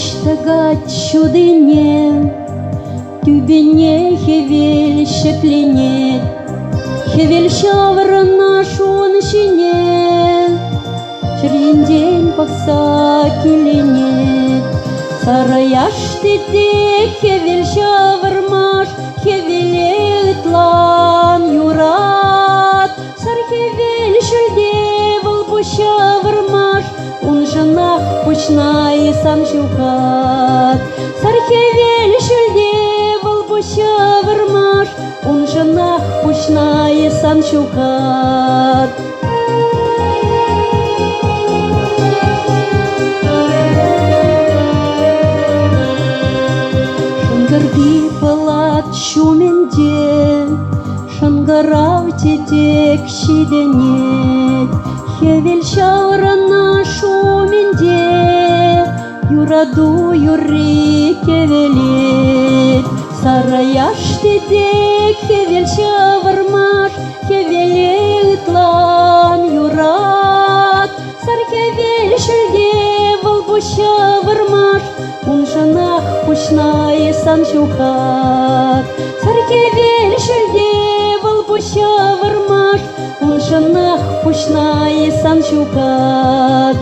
буштагать чудыне, тюбине хевель шекленет, хевель шавра нашу нащине, черин день пахса киленет, сараяш ты хевель шаврмаш, хевель тлан юрат, сар хевель шульдевал пущаврмаш, он женах пучная сан щукат, сар хевель шульдевал пущаврмаш, он женах пучная сан щукат. Шангарби палат шуменде, шангарав тетек щиденет, хевель шаурана шуменде, юраду юри кевелет, сараяш тетек хевель шавармаш, хевель тлан юрат, сар хевель шульдевал бушавармаш, он жанах пучная сан щукат, сар хевель шульдевал бушавармаш, он жанах пучная сан щукат.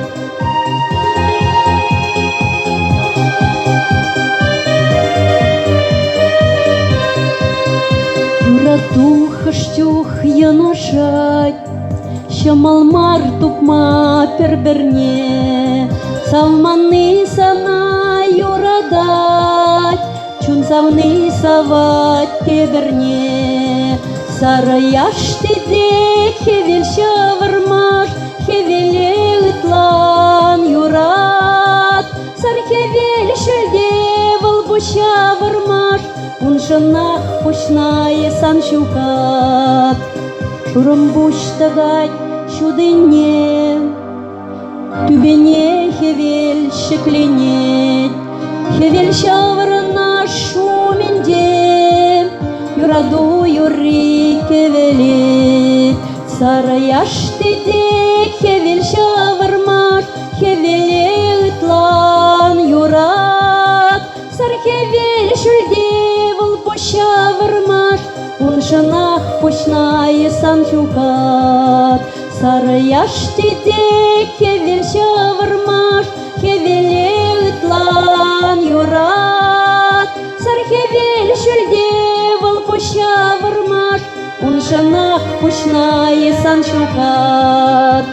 Юраду хаштюх янашать, щамалмар тупма перберне, салманы сана юрадать, чун савны савать кеберне, сараяш тедек хевель шавармаш, хевель тлан юрат, сар хевель шульдевал бушавармаш, он жанах пучная сан щукат. Шурам буштагать чудыне, тюбине хевель шекленет, хевель шаврана шуменде, юраду юри кевелет, сараяш тедек хевель шавармаш, хевель тлан юрат, сар хевель шульдевал бушавармаш, он жанах пучная сан щукат, сараяш тедек хевель шавармаш, хевель тлан юрат, сар хевель шульдевал бушавармаш, он жанах пучная сан щукат.